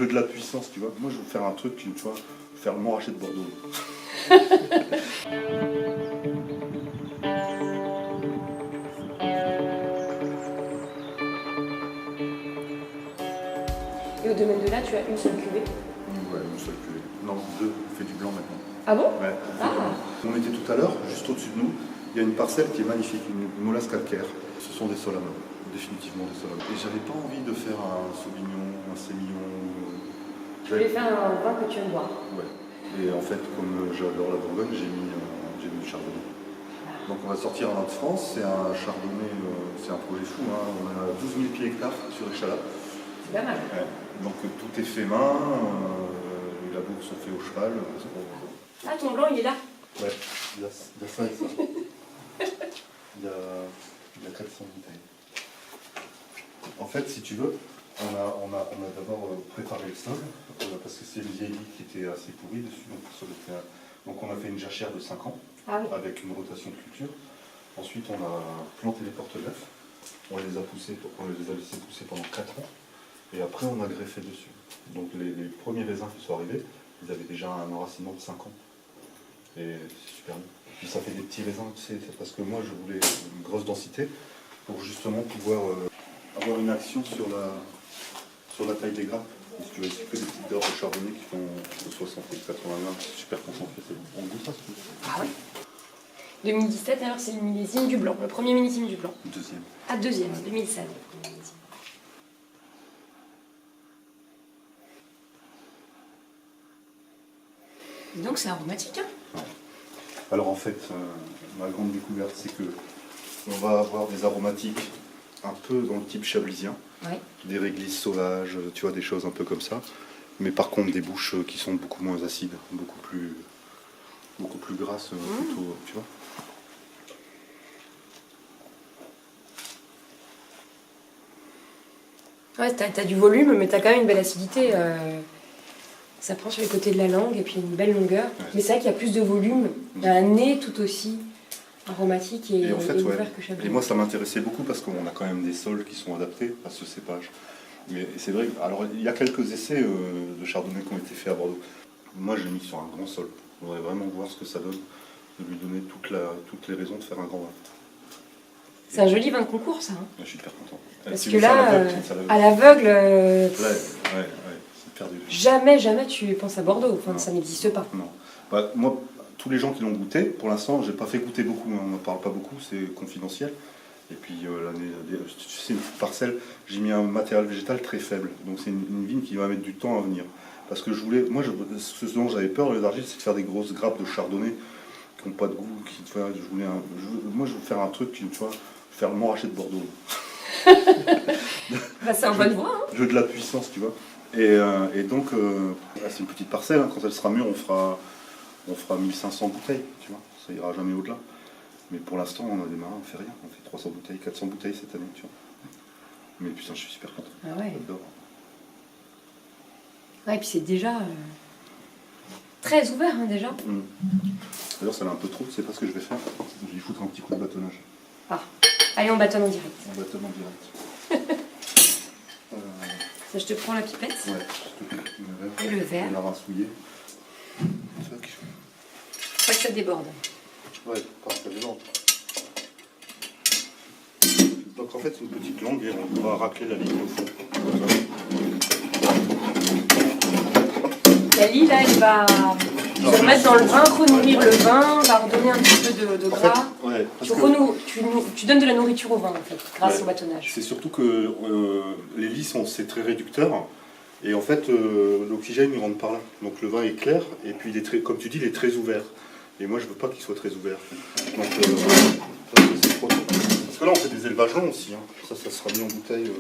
Je veux de la puissance, tu vois. Moi, je veux faire un truc, tu vois, faire le Montrachet de Bordeaux. Et au domaine de là, tu as une seule cuvée? Ouais, une seule cuvée. Non, deux, on fait du blanc maintenant. Ah bon? Ouais, on était tout à l'heure, juste au-dessus de nous, il y a une parcelle qui est magnifique, une molasse calcaire. Ce sont des Solamins, définitivement des Solamins. Et j'avais pas envie de faire un Sauvignon, un Sémillon. Je voulais faire un vin que tu aimes boire. Ouais. Et en fait, comme j'adore la Bourgogne, j'ai mis du chardonnay. Donc on va sortir en France, c'est un chardonnay, c'est un projet fou, hein. On a 12 000 pieds hectares sur Échalas. C'est pas mal. Ouais. Donc tout est fait main, les labours sont faits au cheval. Ah, ton blanc, il est là? Ouais, il y a ça et ça. Il y a 400 bouteilles. En fait, si tu veux, on a d'abord préparé le sol, parce que c'est le vieil lit qui était assez pourri dessus. Donc on a fait une jachère de 5 ans, avec une rotation de culture. Ensuite, on a planté les porte-greffes. On les a laissés pousser pendant 4 ans. Et après, on a greffé dessus. Donc les premiers raisins qui sont arrivés, ils avaient déjà un enracinement de 5 ans. Et c'est super bon. Puis ça fait des petits raisins, tu sais, c'est parce que moi je voulais une grosse densité pour justement pouvoir avoir une action sur la taille des grappes. Et si tu veux, c'est que des petites d'or de chardonnay qui font de 60 et 80 grammes, c'est super concentré, c'est bon. On goûte ça, c'est bon. Ah oui. 2017, alors c'est le millésime du blanc, le premier millésime du blanc. Deuxième. Ah, deuxième, 2016. Et donc c'est aromatique, hein? Ouais. Alors en fait, ma grande découverte, c'est que on va avoir des aromatiques un peu dans le type chablisien, des réglisses sauvages, tu vois, des choses un peu comme ça. Mais par contre, des bouches qui sont beaucoup moins acides, beaucoup plus grasses, plutôt, tu vois. Ouais, t'as du volume, mais t'as quand même une belle acidité. Ça prend sur les côtés de la langue et puis une belle longueur. Ouais. Mais c'est vrai qu'il y a plus de volume. Il y a un nez tout aussi aromatique et en fait, ouvert que Chablis. Et moi, ça m'intéressait beaucoup parce qu'on a quand même des sols qui sont adaptés à ce cépage. Mais c'est vrai, alors il y a quelques essais de chardonnay qui ont été faits à Bordeaux. Moi, j'ai mis sur un grand sol. Je voudrais vraiment voir ce que ça donne, de lui donner toutes les raisons de faire un grand vin. C'est un joli vin de concours, ça. Hein. Je suis hyper content. Parce que là, à l'aveugle, c'est perdu. Jamais tu penses à Bordeaux. Enfin, ça n'existe pas. Non. Bah, moi, tous les gens qui l'ont goûté, pour l'instant, j'ai pas fait goûter beaucoup. Hein, on n'en parle pas beaucoup, c'est confidentiel. Et puis c'est une petite parcelle. J'ai mis un matériel végétal très faible. Donc c'est une vigne qui va mettre du temps à venir. Parce que ce dont j'avais peur les argiles, c'est de faire des grosses grappes de chardonnay qui n'ont pas de goût. Moi, je veux faire un truc, tu vois, faire le Montrachet de Bordeaux. Bah, c'est en bonne voie. Hein. Je veux de la puissance, tu vois. Et donc, c'est une petite parcelle. Hein. Quand elle sera mûre, on fera 1500 bouteilles, tu vois. Ça ira jamais au-delà. Mais pour l'instant, on a démarré, on fait rien. On fait 300 bouteilles, 400 bouteilles cette année, tu vois. Mais putain, je suis super content. Ah ouais. J'adore. Ouais, et puis c'est déjà très ouvert, hein, déjà. D'ailleurs, ça l'est un peu trop, c'est pas ce que je vais faire. Je vais lui foutre un petit coup de bâtonnage. Ah, allez, on bâtonne en direct. On bâtonne en direct. Ça, je te prends la pipette. Ouais, et le verre. On a rincouillé. Pas que ça déborde. Ouais, pas que ça déborde. Donc en fait, c'est une petite langue et on va racler la ligne au fond. La lie, là, elle va se remettre dans le vin, renourrir le vin, va redonner un petit peu de gras. En fait, tu donnes de la nourriture au vin, en fait, grâce au bâtonnage. C'est surtout que les lits, c'est très réducteur. Et en fait, l'oxygène, il rentre par là. Donc le vin est clair, et puis, comme tu dis, il est très ouvert. Et moi, je veux pas qu'il soit très ouvert. Donc, parce que là, on fait des élevages longs aussi. Hein. Ça sera mis en bouteille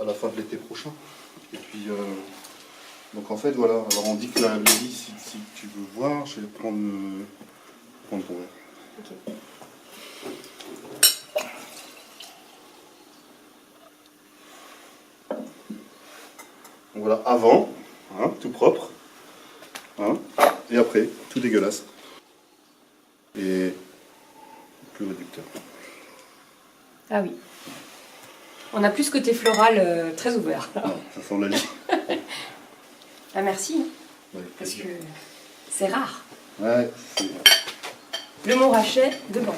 à la fin de l'été prochain. Et puis, donc en fait, voilà. Alors on dit que la lit, si tu veux voir, je vais prendre ton verre. Ok. Donc voilà, avant, hein, tout propre. Hein, et après, tout dégueulasse. Et plus réducteur. Ah oui. On a plus ce côté floral très ouvert. Ah, ça sent la lie. Ah, merci, hein, Ouais, parce que c'est rare. Ouais, c'est... Le Montrachet de Banque.